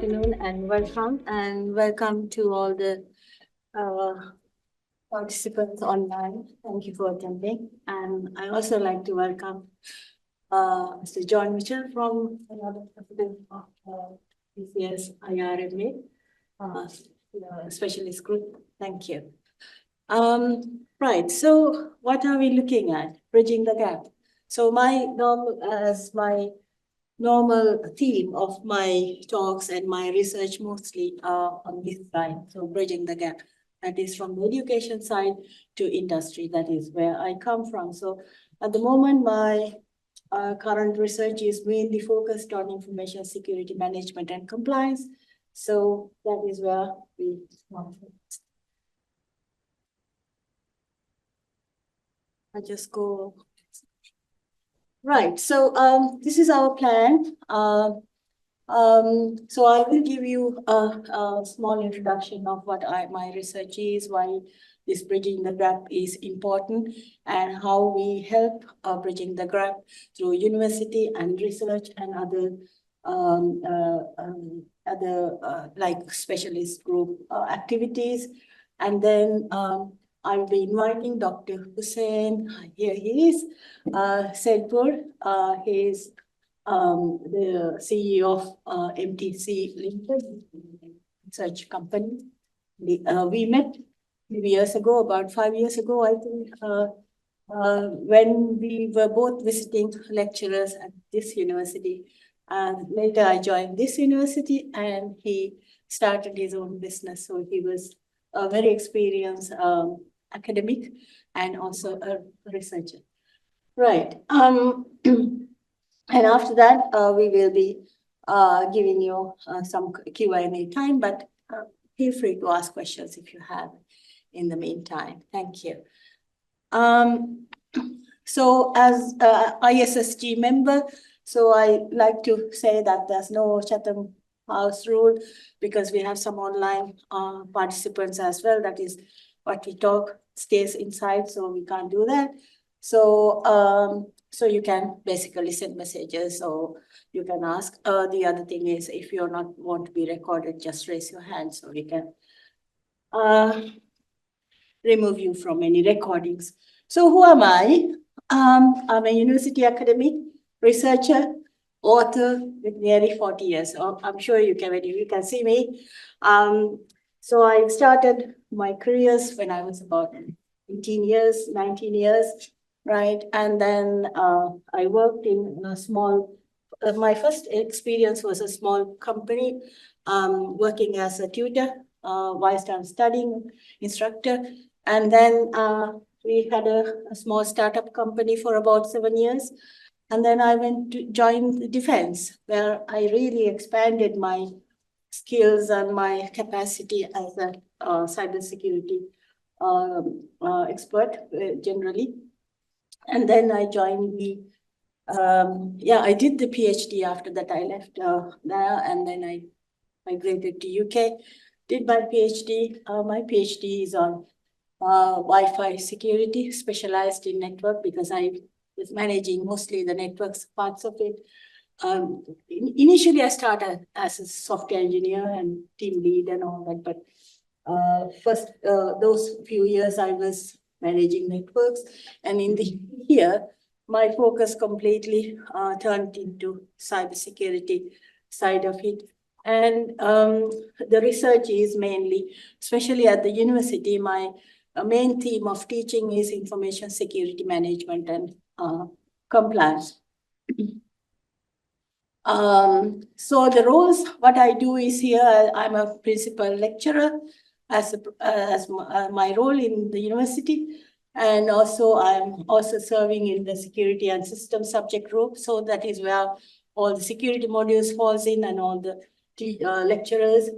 afternoon and welcome to all the uh, participants online. Thank you for attending. And I also like to welcome Mr. John Mitchell from another president of this year's IRMA specialist group. Thank you. Right, so what are we looking at? Bridging the gap. So my normal theme of my talks and my research mostly on this side, so bridging the gap. That is from the education side to industry. That is where I come from. So at the moment, my current research is mainly focused on information security management and compliance. So that is where we want to. I just go. Right, so this is our plan. So I will give you a small introduction of what my research is, why this bridging the gap is important, and how we help bridging the gap through university and research and other like specialist group activities. And then I'll be inviting Dr. Hussain. Here he is, Saidpur. He is the CEO of MTC Limited, research company. We met years ago, about 5 years ago, I think, when we were both visiting lecturers at this university. And later I joined this university and he started his own business. So he was a very experienced academic and also a researcher. Right. And after that, we will be giving you some Q&A time, but feel free to ask questions if you have in the meantime. Thank you. So as ISSG member, so I like to say that there's no Chatham House rule because we have some online participants as well. That is what we talk stays inside, so we can't do that. So so you can basically send messages or you can ask. The other thing is if you're not want to be recorded, just raise your hand so we can remove you from any recordings. So who am I? I'm a university academic, researcher, author with nearly 40 years. So I'm sure you can see me. So I started my careers when I was about 18 years, 19 years, right? And then I worked in a small, my first experience was a small company, working as a tutor, whilst I'm studying, instructor. And then we had a small startup company for about 7 years. And then I went to join the defense, where I really expanded my skills and my capacity as a cybersecurity expert generally. And then I joined the, I did the PhD after that. I left there and then I migrated to UK, did my PhD. My PhD is on Wi-Fi security, specialized in network because I was managing mostly the networks parts of it. Initially, I started as a software engineer and team lead and all that, but first, those few years I was managing networks, and in the year, my focus completely turned into cybersecurity side of it. And the research is mainly, especially at the university, my main theme of teaching is information security management and compliance. So the roles, what I do is here, I'm a principal lecturer as my role in the university. And also I'm also serving in the security and system subject group. So that is where all the security modules falls in and all the lecturers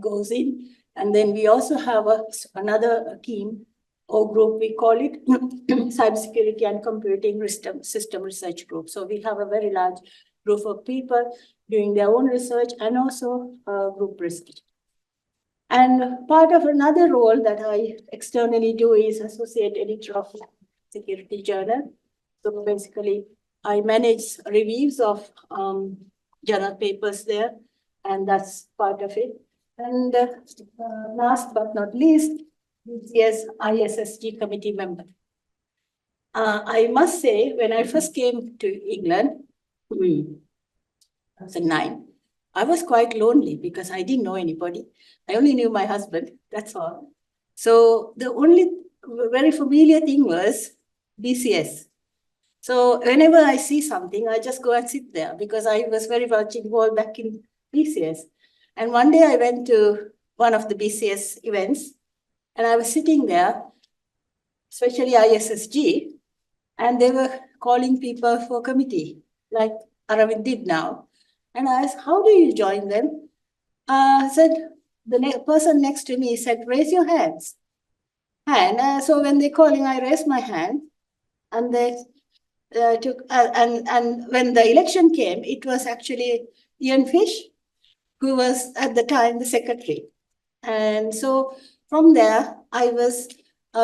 goes in. And then we also have another team or group, we call it Cybersecurity and Computing System Research Group. So we have a very large group of people doing their own research and also group research. And part of another role that I externally do is associate editor of Security Journal. So basically, I manage reviews of journal papers there. and that's part of it. And last but not least, BCS ISSG committee member. I must say, when I first came to England, 2009, I was quite lonely because I didn't know anybody. I only knew my husband, that's all. So the only very familiar thing was BCS. So whenever I see something, I just go and sit there because I was very much involved back in BCS. And one day I went to one of the BCS events and I was sitting there, especially ISSG, and they were calling people for committee, like Aravind did now. And I asked, how do you join them? I said, the person next to me said, raise your hands. And so when they're calling, I raised my hand, and they took, and when the election came, it was actually Ian Fish, who was at the time the secretary. And so from there, I was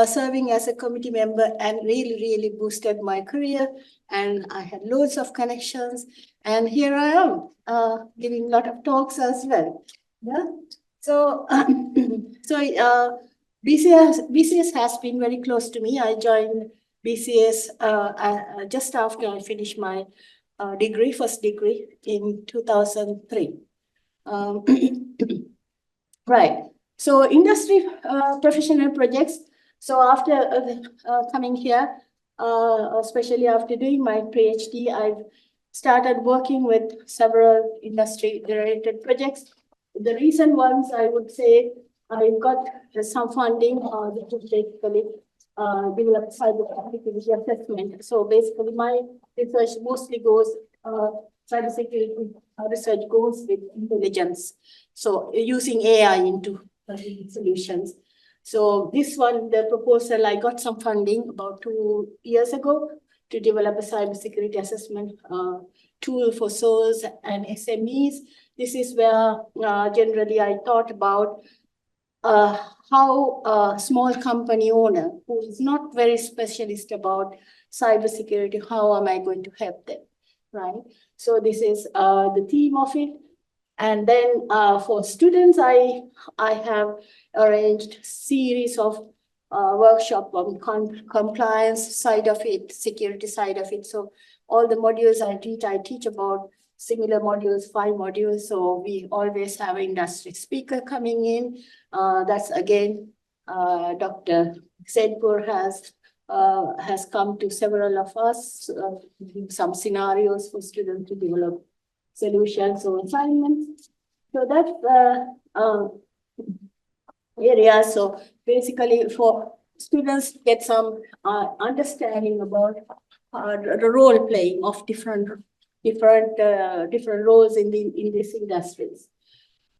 serving as a committee member and really boosted my career. And I had loads of connections. And here I am, giving a lot of talks as well. Yeah. So, BCS has been very close to me. I joined BCS just after I finished my first degree in 2003. Right. So industry professional projects. So after coming here, especially after doing my PhD, I've started working with several industry-related projects. The recent ones, I would say, I got some funding that was basically develop cybersecurity assessment. So basically, my research mostly goes cybersecurity research goes with intelligence. So using AI into solutions. So this one, the proposal, I got some funding about 2 years ago to develop a cybersecurity assessment tool for SOEs and SMEs. This is where generally I thought about how a small company owner who is not very specialist about cybersecurity, how am I going to help them, right? So this is the theme of it. And then for students, I have arranged series of workshop on compliance side of it, security side of it. So all the modules I teach about similar modules, 5 modules. So we always have an industry speaker coming in. That's again, Dr. Sedpur has come to several of us, some scenarios for students to develop solutions or assignments. So that's area. So basically for students to get some understanding about the role playing of different roles in these industries.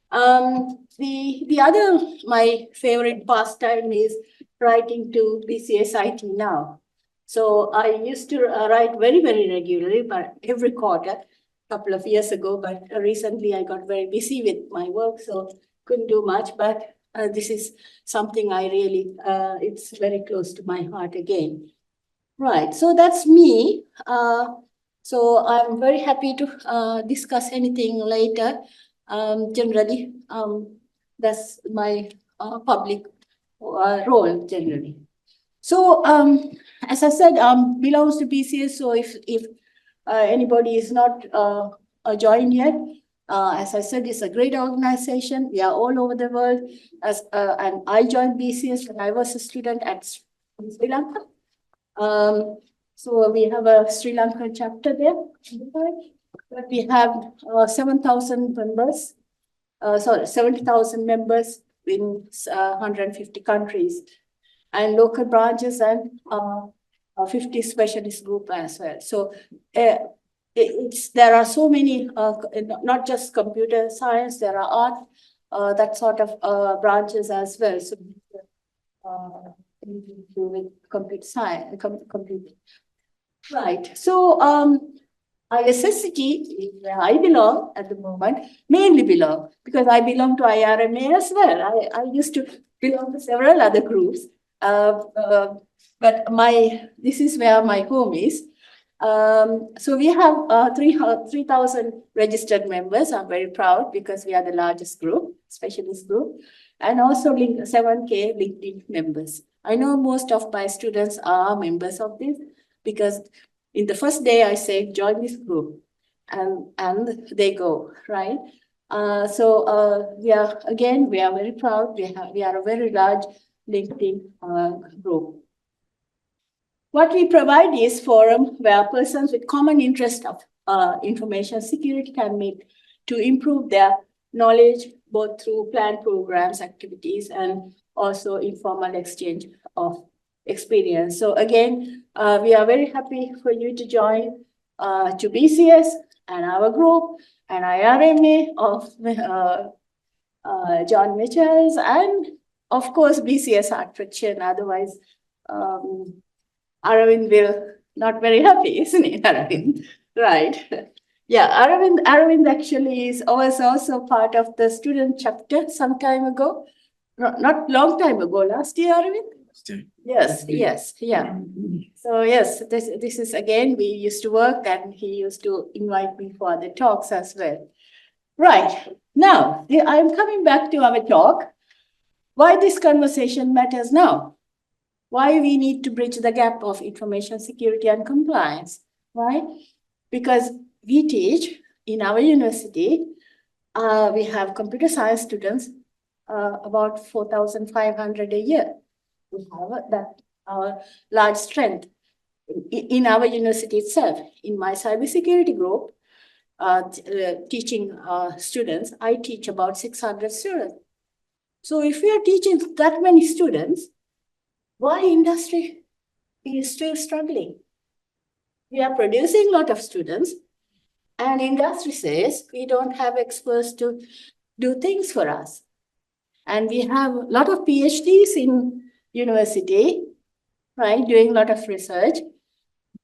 The other, my favorite pastime is writing to BCS IT now. So I used to write very regularly, but every quarter, couple of years ago, but recently I got very busy with my work, so couldn't do much, but this is something I really, it's very close to my heart again. Right, so that's me. So I'm very happy to discuss anything later. Generally, that's my public role generally. So as I said, belongs to BCS. So if anybody is not joined yet, as I said, it's a great organization. We are all over the world. And I joined BCS when I was a student at Sri Lanka. So we have a Sri Lankan chapter there. But we have 7,000 members. 70,000 members in 150 countries, and local branches and 50 specialist group as well. So there are so many, not just computer science, there are art, that sort of branches as well. So with computer science, computing. Right. So ISSG is where I belong at the moment, mainly belong, because I belong to IRMA as well. I used to belong to several other groups, but this is where my home is. So we have 3,000 registered members. I'm very proud because we are the largest group, specialist group, and also 7K LinkedIn members. I know most of my students are members of this because in the first day I say, join this group, and they go, right? We are very proud. We are a very large LinkedIn group. What we provide is forum where persons with common interest of information security can meet to improve their knowledge, both through planned programs, activities, and also informal exchange of experience. So again, we are very happy for you to join to BCS and our group and IRMA of John Mitchells and of course BCS Hertfordshire, and otherwise Aravind will not very happy, isn't it, Aravind? Right. Yeah, Aravind actually was also part of the student chapter some time ago. Not long time ago, last year, Aravind? Yes, yeah. So yes, this is again, we used to work and he used to invite me for the talks as well. Right, now I'm coming back to our talk. Why this conversation matters now? Why we need to bridge the gap of information security and compliance. Why? Because we teach in our university, we have computer science students, about 4,500 a year. We have that large strength in our university itself. In my cybersecurity group, teaching students, I teach about 600 students. So if we are teaching that many students, why industry is still struggling? We are producing a lot of students, and industry says we don't have experts to do things for us. And we have a lot of PhDs in university, right, doing a lot of research.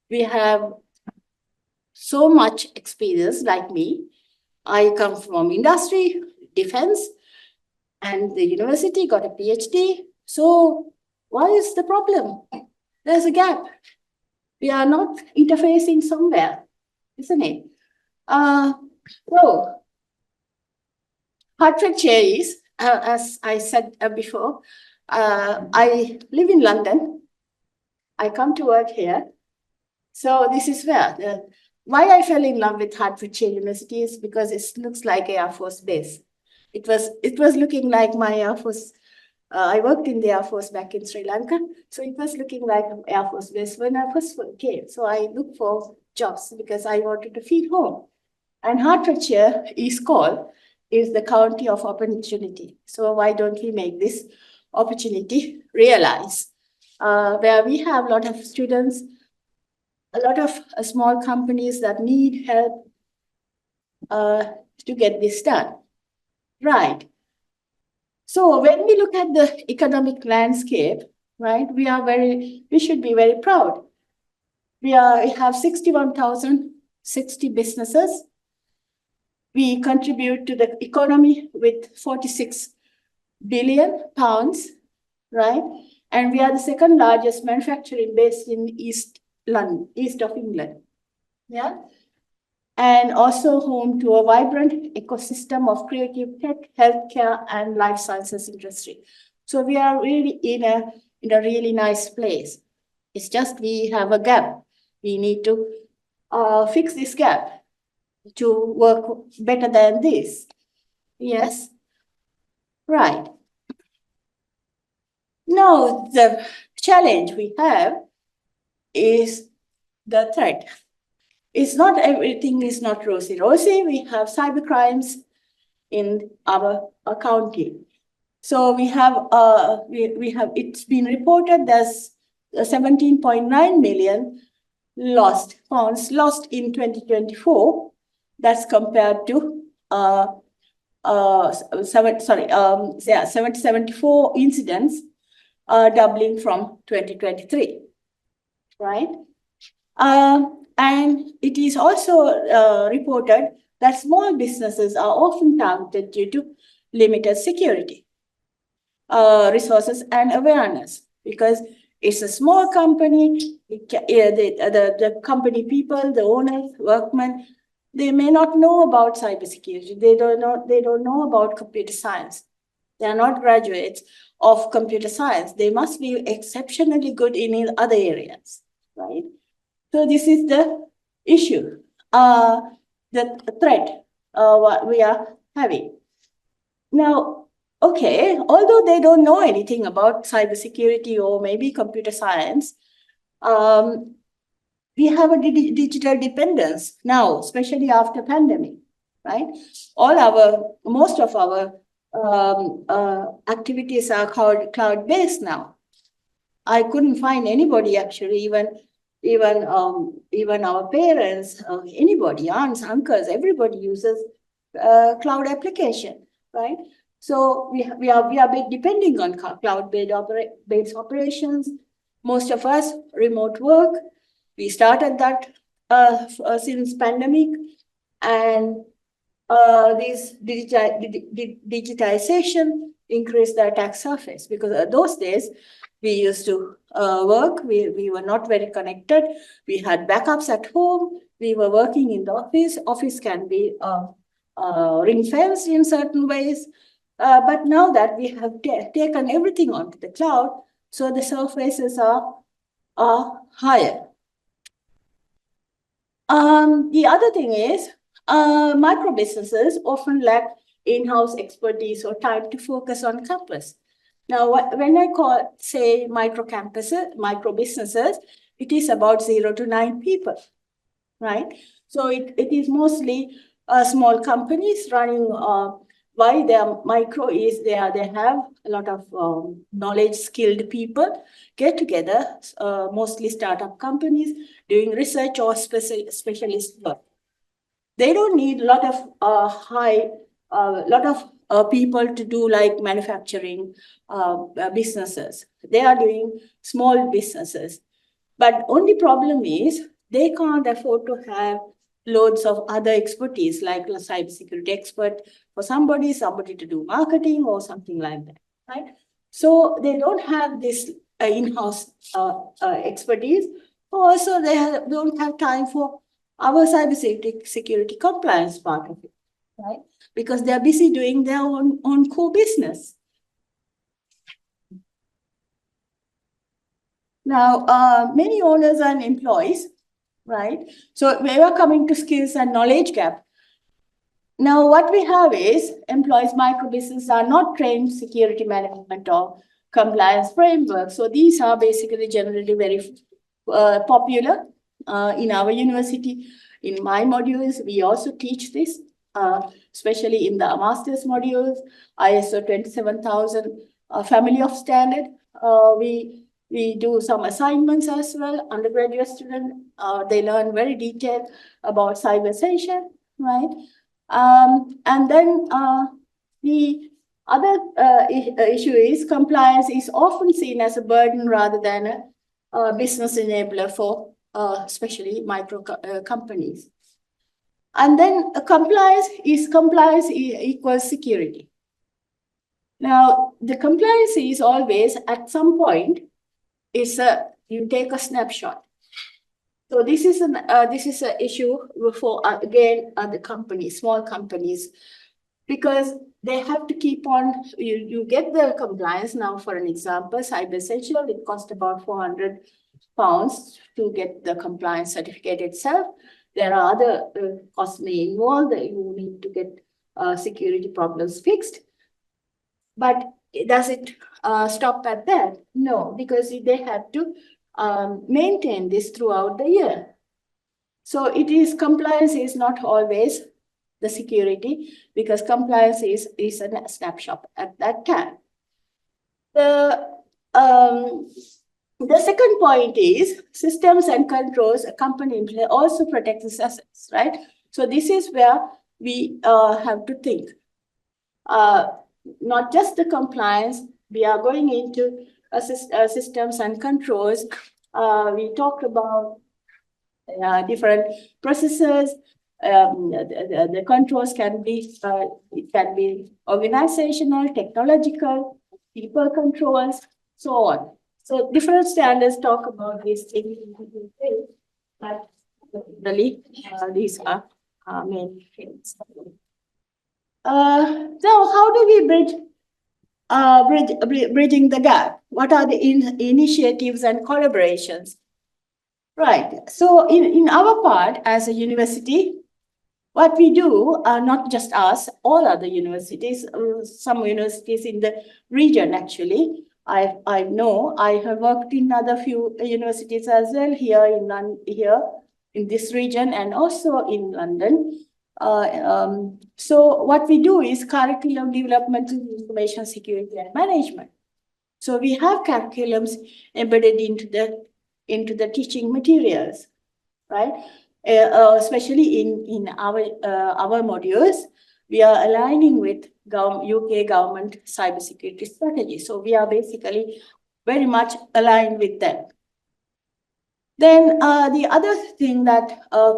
We have so much experience, like me. I come from industry, defense, and the university got a PhD. So what is the problem? There's a gap. We are not interfacing somewhere, isn't it? So, Hertfordshire is, as I said before, I live in London. I come to work here. So this is why I fell in love with Hertfordshire University is because it looks like Air Force Base. It was looking like my Air Force. I worked in the Air Force back in Sri Lanka, so it was looking like Air Force Base when I first came. So I looked for jobs because I wanted to feel home. And Hertfordshire is the county of opportunity. So why don't we make this opportunity realize? Where we have a lot of students, a lot of small companies that need help to get this done. Right. So when we look at the economic landscape, right, we should be very proud. We have 61,060 businesses. We contribute to the economy with 46 billion pounds, right? And we are the second largest manufacturing based in East of England. Yeah. And also home to a vibrant ecosystem of creative tech, healthcare, and life sciences industry. So we are really in a really nice place. It's just we have a gap. We need to fix this gap to work better than this. Yes, right. Now, the challenge we have is the threat. It's not everything is not rosy. We have cyber crimes in our county. So we have it's been reported there's 17.9 million pounds lost in 2024. That's compared to 74 incidents, doubling from 2023, right? And it is also reported that small businesses are often targeted due to limited security resources and awareness, because It's a small company. The company people, the owners, workmen, they may not know about cybersecurity. They don't know about computer science. They are not graduates of computer science. They must be exceptionally good in other areas, right? So this is the issue, the threat what we are having. Now, okay, although they don't know anything about cybersecurity or maybe computer science, we have a digital dependence now, especially after pandemic, right? Most of our activities are cloud-based now. I couldn't find anybody actually, even our parents, anybody, aunts, uncles, everybody uses cloud application, right? So we are depending on cloud-based operations. Most of us remote work. We started that since pandemic, and this digitization increased the attack surface, because those days we used to work, we were not very connected, we had backups at home, we were working in the office can be ring-fenced in certain ways, but now that we have taken everything onto the cloud, so the surfaces are higher. The other thing is, micro businesses often lack in-house expertise or time to focus on campus. Now, when I say micro businesses, it is about 0 to 9 people, right? So it is mostly small companies running. Why they are micro is they have a lot of knowledge, skilled people get together, mostly startup companies doing research or specialist work. They don't need a lot of people to do like manufacturing businesses. They are doing small businesses. But only problem is they can't afford to have loads of other expertise, like a cybersecurity expert for somebody to do marketing or something like that, right? So they don't have this in-house expertise. Also, they don't have time for our cybersecurity compliance part of it, right? Because they're busy doing their own core business. Now, many owners and employees, right? So we are coming to skills and knowledge gap. Now, what we have is employees, micro businesses are not trained security management or compliance framework. So these are basically generally very popular in our university. In my modules, we also teach this, especially in the master's modules, ISO 27000 family of standard. We do some assignments as well. Undergraduate students, they learn very detailed about cybersecurity, right? And then the other issue is compliance is often seen as a burden rather than a business enabler for especially micro companies. And then compliance equals security. Now, the compliance is always at some point, you take a snapshot. So this is an issue for again the companies, small companies, because they have to keep on. You get the compliance now. For an example, Cybersecurity, it cost about £400 to get the compliance certificate itself. There are other costs may involve that you need to get security problems fixed. But does it stop at that? No, because they have to maintain this throughout the year. So compliance is not always the security, because compliance is a snapshot at that time. The second point is systems and controls a company also protect its assets, right? So this is where we have to think. Not just the compliance, we are going into systems and controls. We talked about different processes. The controls can be organizational, technological, people controls, so on. So different standards talk about these things, but really, these are main things. So how do we bridging the gap? What are the initiatives and collaborations? Right. So in our part as a university, what we do, not just us, all other universities, some universities in the region actually. I know I have worked in other few universities as well here in this region and also in London. So what we do is curriculum development in information security and management. So we have curriculums embedded into the teaching materials, right? Especially in our modules, we are aligning with UK government cybersecurity strategy. So we are basically very much aligned with them. Then the other thing that a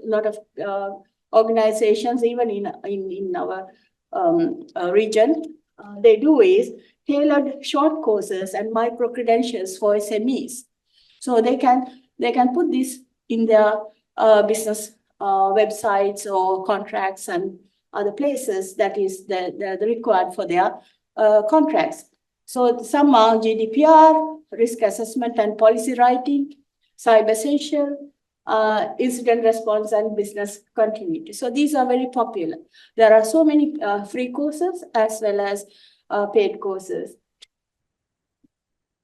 lot of organizations, even in our region, they do is tailored short courses and micro credentials for SMEs. So they can put this in their business websites or contracts and other places that is the required for their contracts. So some are GDPR, risk assessment and policy writing, cyber essential, incident response and business continuity. So these are very popular. There are so many free courses as well as paid courses.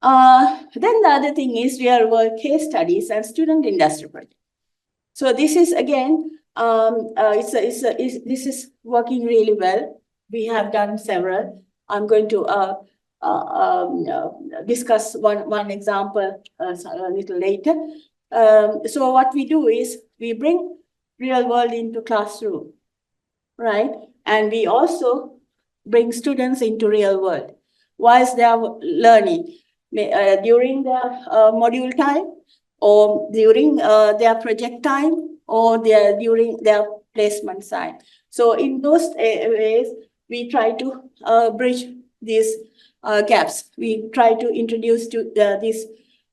Then the other thing is real world case studies and student industry projects. So this is again, this is working really well. We have done several. I'm going to discuss one example a little later. So what we do is we bring real world into classroom, right? And we also bring students into real world whilst they are learning during their module time or during their project time or during their placement time. So in those ways, we try to bridge these gaps. We try to introduce these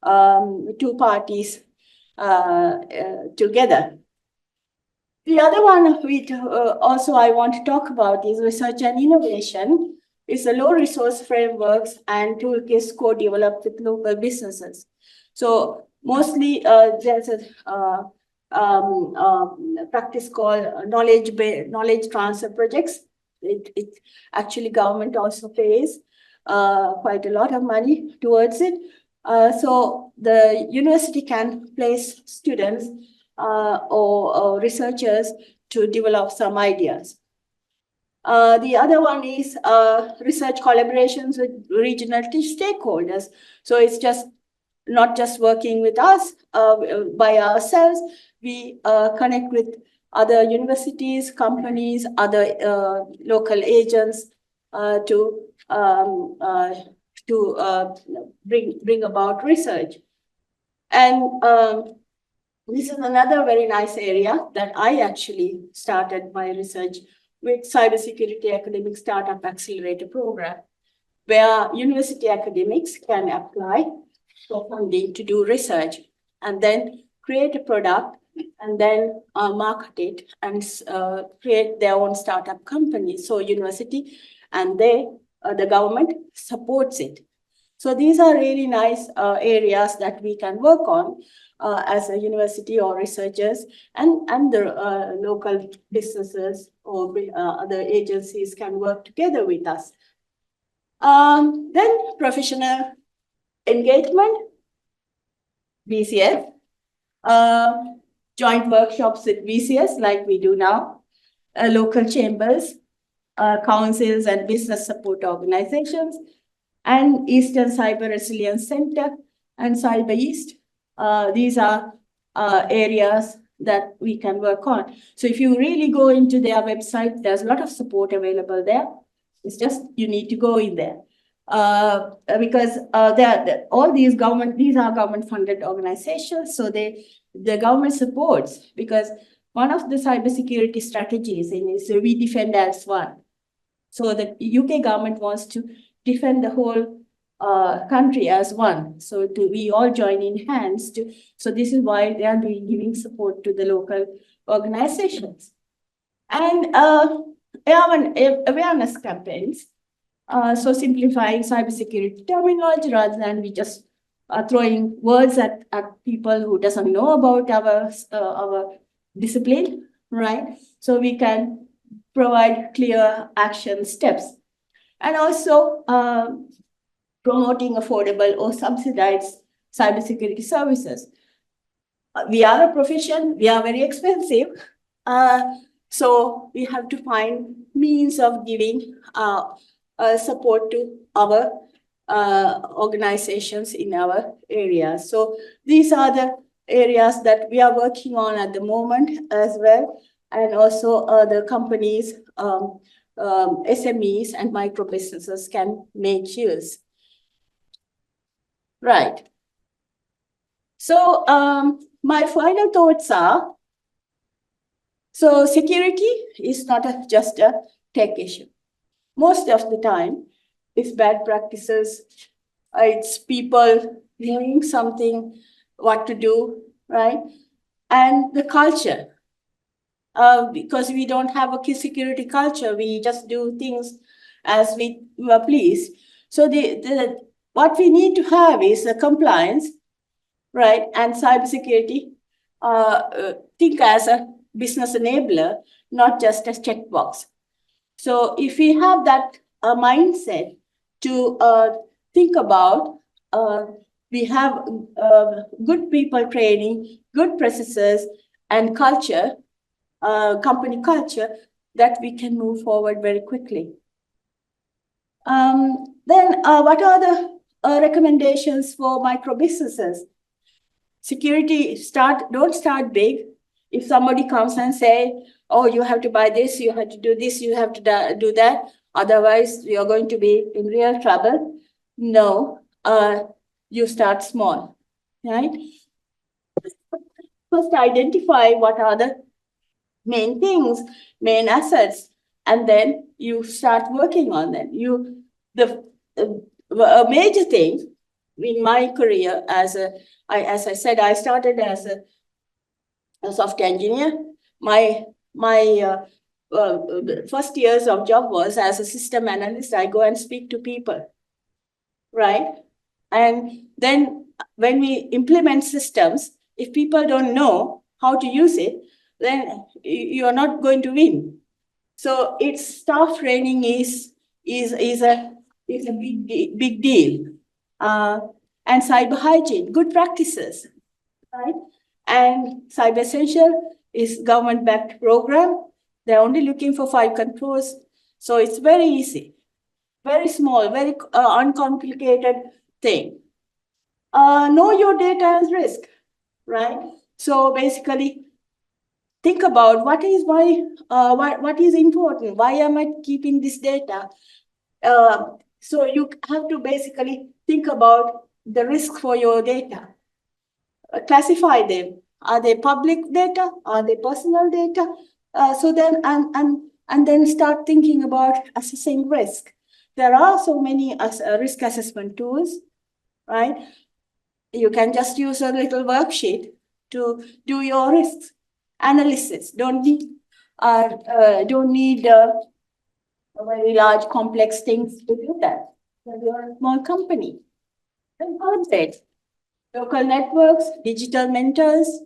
two parties together. The other one which also I want to talk about is research and innovation. It's a low resource frameworks and toolkits co-developed with local businesses. So mostly there's a practice called knowledge transfer projects. It actually government also pays quite a lot of money towards it. So the university can place students or researchers to develop some ideas. The other one is research collaborations with regional stakeholders. So it's just not just working with us by ourselves. We connect with other universities, companies, other local agents to bring about research. And this is another very nice area that I actually started my research with Cybersecurity Academic Startup Accelerator Program, where university academics can apply for funding to do research and then create a product and then market it and create their own startup company. So university and the government supports it. So these are really nice areas that we can work on as a university or researchers, and the local businesses or other agencies can work together with us. Then professional engagement, BCS, joint workshops with BCS like we do now, local chambers, councils and business support organizations, and Eastern Cyber Resilience Center and Cyber East. These are areas that we can work on. So if you really go into their website, there's a lot of support available there. It's just you need to go in there. Because all these are government-funded organizations, so the government supports, because one of the cybersecurity strategies is we defend as one. So the UK government wants to defend the whole country as one. So we all join in hands to, so this is why they are giving support to the local organizations. And awareness campaigns, so simplifying cybersecurity terminology rather than we just throwing words at people who doesn't know about our discipline, right? So we can provide clear action steps. And also promoting affordable or subsidized cybersecurity services. We are a profession, we are very expensive. So we have to find means of giving support to our organizations in our area. So these are the areas that we are working on at the moment as well. And also the companies, SMEs and micro businesses can make use. Right. So my final thoughts are, so security is not just a tech issue. Most of the time, it's bad practices, it's people knowing something, what to do, right? And the culture. Because we don't have a security culture, we just do things as we please. So what we need to have is a compliance, right? And cybersecurity, think as a business enabler, not just a checkbox. So if we have that mindset to think about, we have good people training, good processes, and culture, company culture, that we can move forward very quickly. Then what are the recommendations for micro businesses? Security, don't start big. If somebody comes and say, oh, you have to buy this, you have to do this, you have to do that, otherwise you're going to be in real trouble. No, you start small, right? First, identify what are the main things, main assets, and then you start working on them. A major thing in my career as I said, I started as a software engineer. My first years of job was as a system analyst. I go and speak to people, right? And then when we implement systems, if people don't know how to use it, then you are not going to win. So its staff training is a big deal. And cyber hygiene, good practices, right? And Cyber Essential is government-backed program. They're only looking for 5 controls. So it's very easy, very small, very uncomplicated thing. Know your data as risk, right? So basically, think about what is important. Why am I keeping this data? So you have to basically think about the risk for your data. Classify them. Are they public data? Are they personal data? So then and then start thinking about assessing risk. There are so many risk assessment tools, right? You can just use a little worksheet to do your risk analysis. Don't need very large complex things to do that. So you're a small company. Concentrate. Local networks, digital mentors,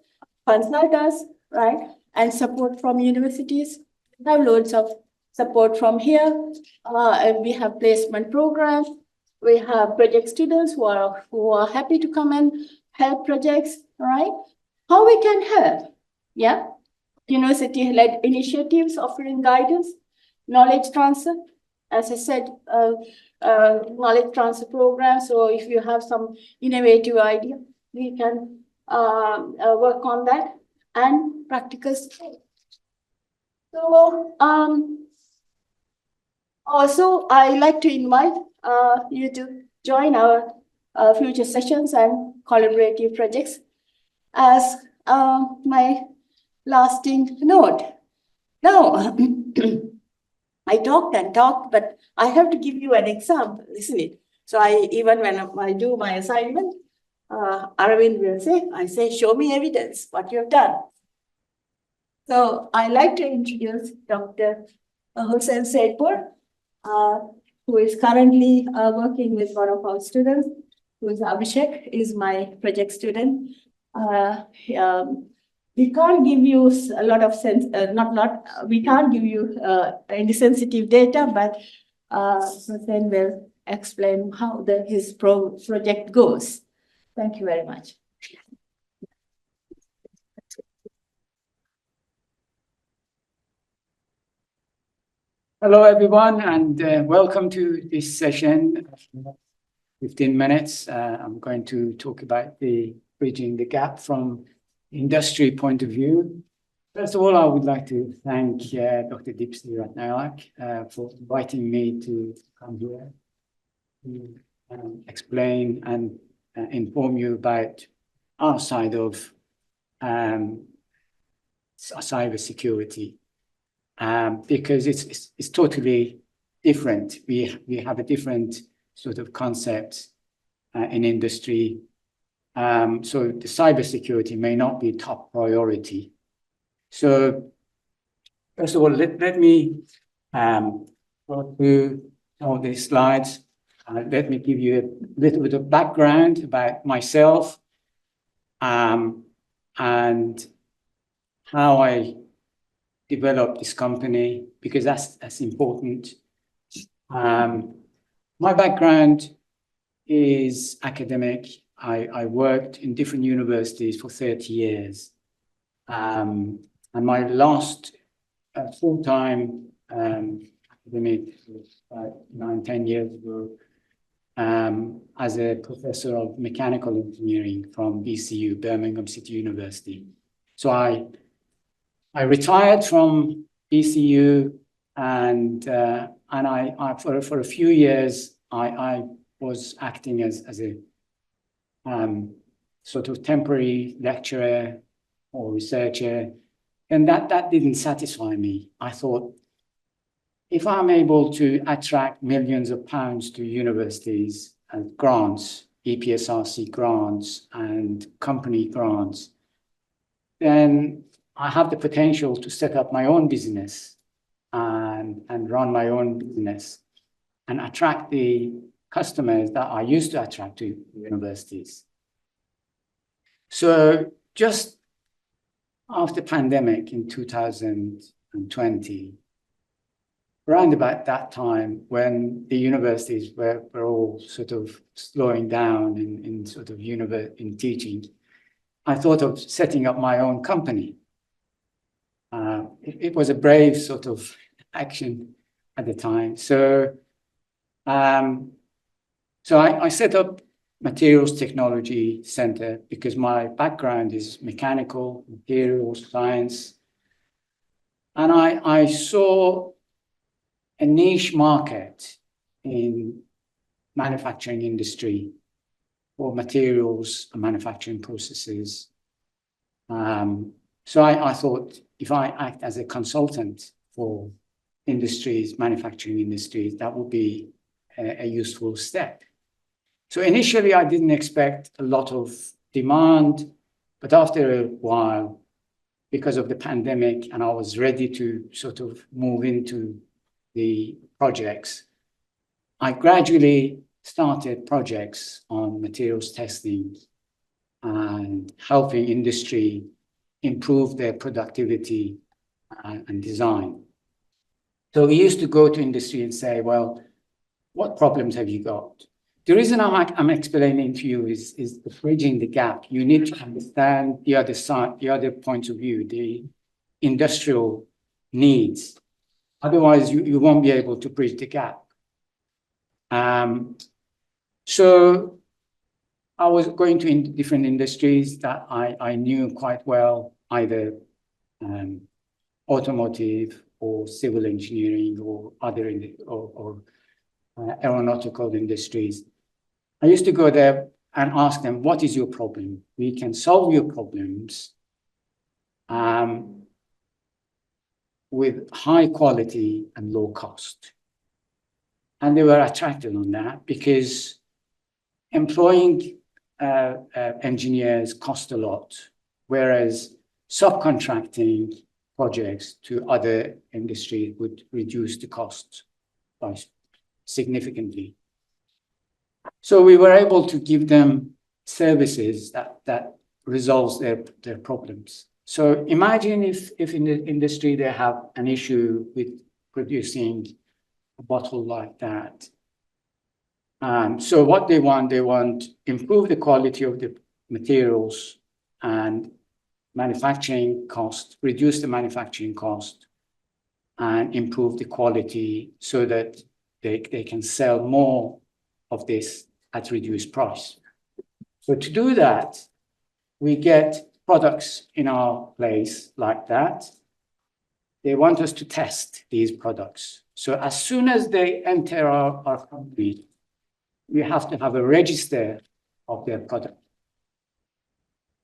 consultants, right? And support from universities. We have loads of support from here. And we have placement programs. We have project students who are happy to come and help projects, right? How we can help? Yeah. University-led initiatives offering guidance, knowledge transfer. As I said, knowledge transfer program. So if you have some innovative idea, we can work on that, and practical skills. So also I like to invite you to join our future sessions and collaborative projects as my lasting note. Now, I talked and talked, but I have to give you an example, isn't it? So even when I do my assignment, Aravind will say, I say, show me evidence, what you've done. So I like to introduce Dr. Hussain Saidpur, who is currently working with one of our students, who is Abhishek, is my project student. We can't give you a lot of we can't give you any sensitive data, but Hussain will explain how his project goes. Thank you very much. Hello, everyone, and welcome to this session. 15 minutes. I'm going to talk about bridging the gap from industry point of view. First of all, I would like to thank Dr. Deepthi Ratnayake for inviting me to come here to explain and inform you about our side of cybersecurity. Because it's totally different. We have a different sort of concept in industry. So the cybersecurity may not be top priority. So first of all, let me go through all these slides. Let me give you a little bit of background about myself and how I develop this company, because that's important. My background is academic. I worked in different universities for 30 years. And my last full-time academic was 9-10 years ago as a professor of mechanical engineering from BCU, Birmingham City University. So I retired from BCU, and I for a few years I was acting as a sort of temporary lecturer or researcher, and that didn't satisfy me. I thought, if I'm able to attract millions of pounds to universities and grants, EPSRC grants and company grants, then I have the potential to set up my own business and run my own business and attract the customers that I used to attract to universities. So just after pandemic in 2020, around about that time when the universities were all sort of slowing down in sort of in teaching, I thought of setting up my own company. It was a brave sort of action at the time. So I set up Materials Technology Center because my background is mechanical, materials, science. And I saw a niche market in manufacturing industry for materials and manufacturing processes. So I thought, if I act as a consultant for industries, manufacturing industries, that would be a useful step. So initially, I didn't expect a lot of demand, but after a while, because of the pandemic, and I was ready to sort of move into the projects, I gradually started projects on materials testing and helping industry improve their productivity and design. So we used to go to industry and say, well, what problems have you got? The reason I'm explaining to you is the bridging the gap. You need to understand the other side, the other point of view, the industrial needs. Otherwise, you won't be able to bridge the gap. So I was going to different industries that I knew quite well, either automotive or civil engineering or other aeronautical industries. I used to go there and ask them, what is your problem? We can solve your problems with high quality and low cost. And they were attracted on that because employing engineers cost a lot, whereas subcontracting projects to other industries would reduce the cost by significantly. So we were able to give them services that resolves their problems. So imagine if in the industry they have an issue with producing a bottle like that. So what they want improve the quality of the materials and manufacturing cost, reduce the manufacturing cost, and improve the quality so that they can sell more of this at reduced price. So to do that, we get products in our place like that. They want us to test these products. So as soon as they enter our company, we have to have a register of their product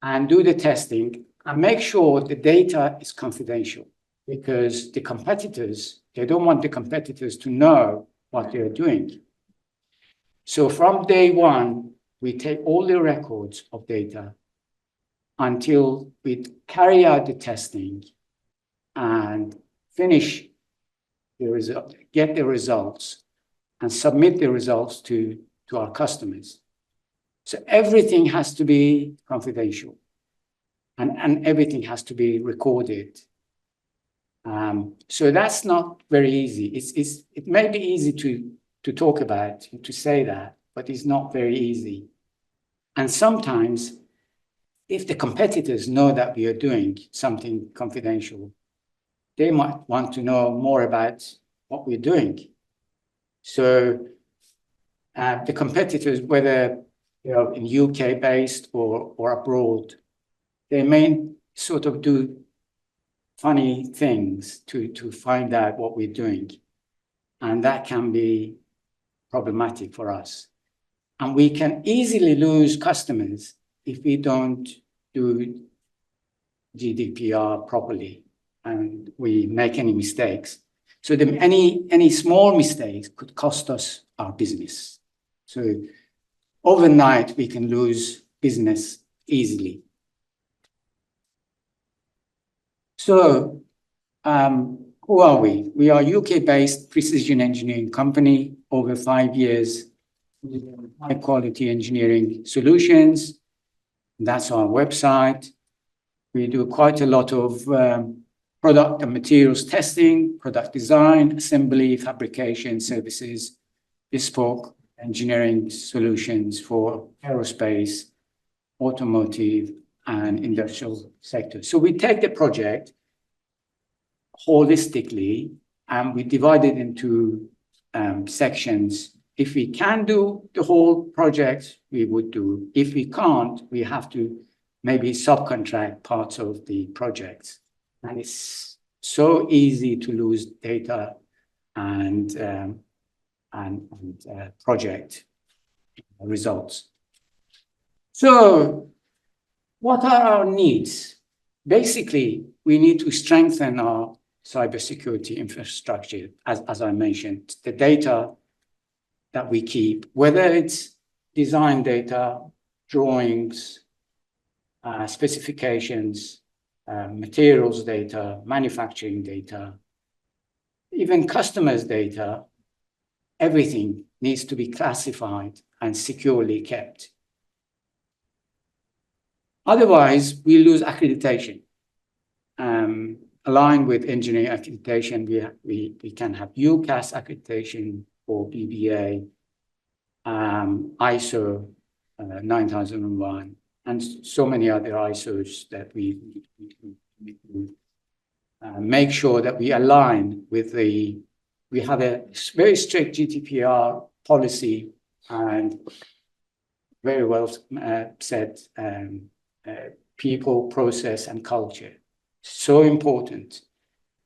and do the testing and make sure the data is confidential, because the competitors, they don't want the competitors to know what they're doing. So from day one, we take all the records of data until we carry out the testing and finish the result, get the results and submit the results to our customers. So everything has to be confidential and everything has to be recorded. So that's not very easy. It may be easy to talk about, to say that, but it's not very easy. And sometimes, if the competitors know that we are doing something confidential, they might want to know more about what we're doing. So the competitors, whether they are in UK based or abroad, they may sort of do funny things to find out what we're doing. And that can be problematic for us. And we can easily lose customers if we don't do GDPR properly and we make any mistakes. So any small mistakes could cost us our business. So overnight, we can lose business easily. So who are we? We are a UK-based precision engineering company, over 5 years, high quality engineering solutions. That's our website. We do quite a lot of product and materials testing, product design, assembly, fabrication services, bespoke engineering solutions for aerospace, automotive, and industrial sectors. So we take the project holistically and we divide it into sections. If we can do the whole project, we would do. If we can't, we have to maybe subcontract parts of the projects. And it's so easy to lose data and project results. So what are our needs? Basically, we need to strengthen our cybersecurity infrastructure, as I mentioned. The data that we keep, whether it's design data, drawings, specifications, materials data, manufacturing data, even customers' data, everything needs to be classified and securely kept. Otherwise, we lose accreditation. Aligned with engineering accreditation, we can have UCAS accreditation or BBA, ISO 9001, and so many other ISOs that we make sure that we align with we have a very strict GDPR policy and very well set people, process, and culture. So important.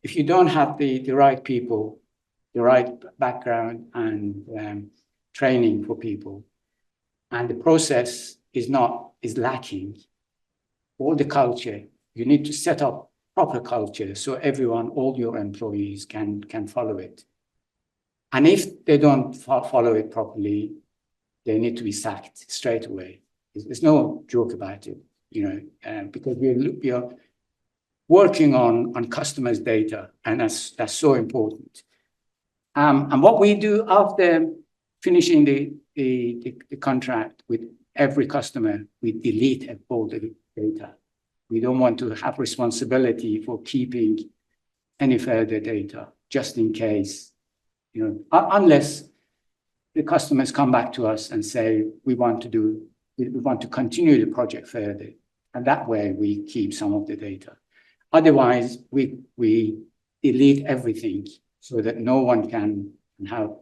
If you don't have the right people, the right background and training for people, and the process is lacking, all the culture, you need to set up proper culture so everyone, all your employees can follow it. And if they don't follow it properly, they need to be sacked straight away. There's no joke about it, because we are working on customers' data, and that's so important. And what we do after finishing the contract with every customer, we delete all the data. We don't want to have responsibility for keeping any further data, just in case, unless the customers come back to us and say, we want to continue the project further. And that way we keep some of the data. Otherwise, we delete everything so that no one can have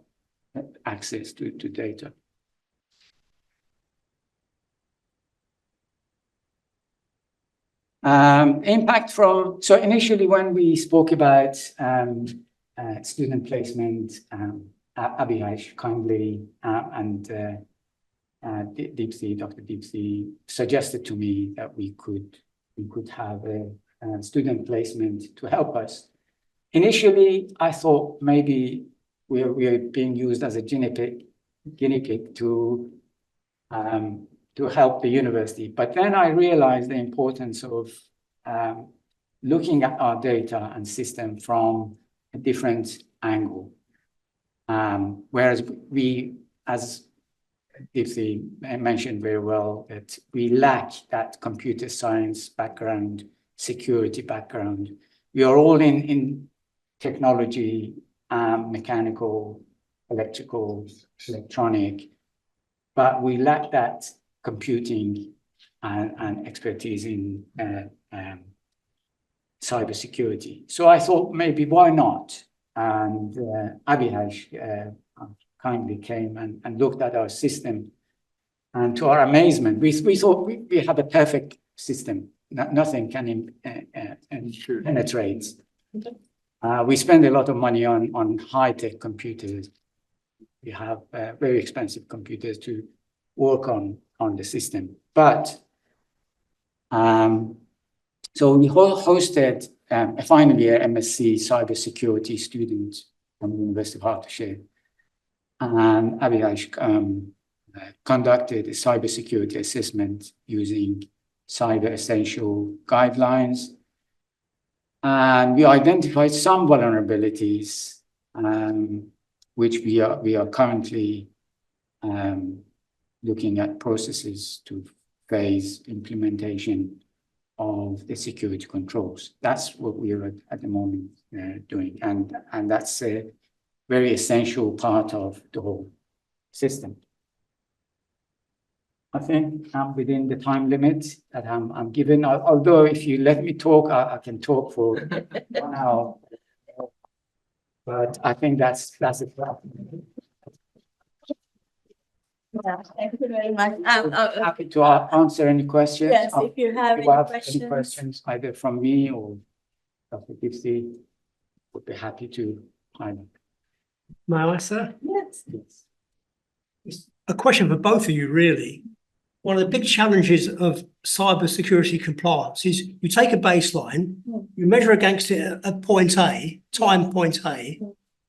access to data. Impact so initially when we spoke about student placement, Abhishek kindly and Dr. Deepthi suggested to me that we could have a student placement to help us. Initially, I thought maybe we are being used as a guinea pig to help the university. But then I realized the importance of looking at our data and system from a different angle. Whereas we, as Deepthi mentioned very well, that we lack that computer science background, security background. We are all in technology, mechanical, electrical, electronic, but we lack that computing and expertise in cybersecurity. So I thought maybe why not? And Abhishek kindly came and looked at our system. And to our amazement, we thought we have a perfect system. Nothing can penetrate. We spend a lot of money on high-tech computers. We have very expensive computers to work on the system. But so we hosted a final year MSc cybersecurity student from the University of Hertfordshire. And Abhishek conducted a cybersecurity assessment using Cyber Essential guidelines. And we identified some vulnerabilities, which we are currently looking at processes to phase implementation of the security controls. That's what we are at the moment doing. And that's a very essential part of the whole system. I think I'm within the time limit that I'm given. Although if you let me talk, I can talk for 1 hour. But I think that's it. Yeah, thank you very much. Happy to answer any questions. Yes, if you have any questions, either from me or Dr. Deepthi, would be happy to highlight. May I, sir? Yes. It's a question for both of you, really. One of the big challenges of cybersecurity compliance is you take a baseline, you measure against it at point A, time point A,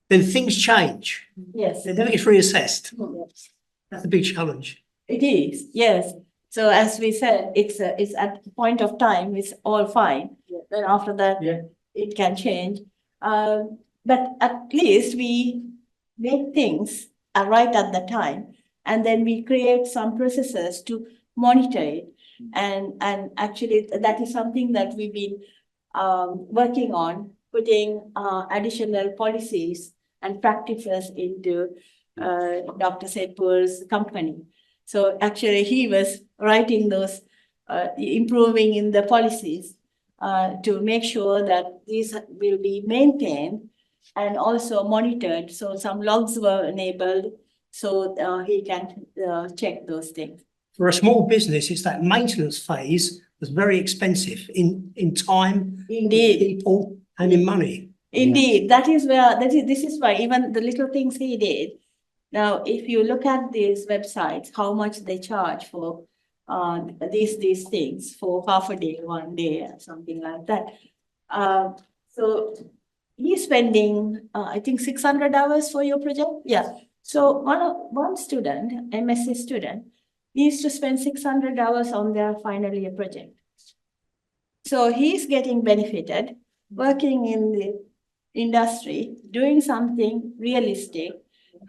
then things change. Yes. It never gets reassessed. Yes. That's a big challenge. It is, yes. So as we said, it's at the point of time, it's all fine. Then after that, it can change. But at least we make things right at the time, and then we create some processes to monitor it. And actually, that is something that we've been working on, putting additional policies and practices into Dr. Setpur's company. So actually, he was writing those, improving in the policies to make sure that these will be maintained and also monitored. So some logs were enabled, so he can check those things. For a small business, it's that maintenance phase that's very expensive in time, Indeed, in people, and in money. Indeed, that is where this is why even the little things he did. Now, if you look at these websites, how much they charge for these things for half a day, 1 day, or something like that. So he's spending, I think 600 hours for your project. Yeah. So one student, MSc student, needs to spend 600 hours on their final year project. So he's getting benefited, working in the industry, doing something realistic,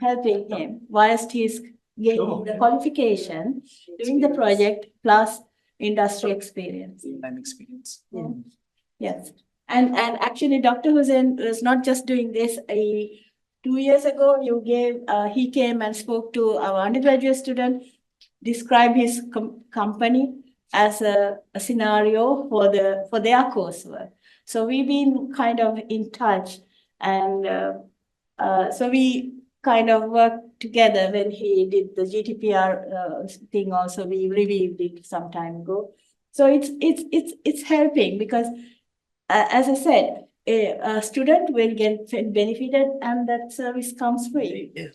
helping him whilst he's getting the qualification, doing the project plus industry experience. Time experience. Yes. And actually, Dr. Hussain was not just doing this. 2 years ago, he came and spoke to our undergraduate student, described his company as a scenario for their coursework. So we've been kind of in touch, and so we kind of worked together when he did the GDPR thing. Also, we reviewed it some time ago. So it's helping because, as I said, a student will get benefited, and that service comes free. Yeah.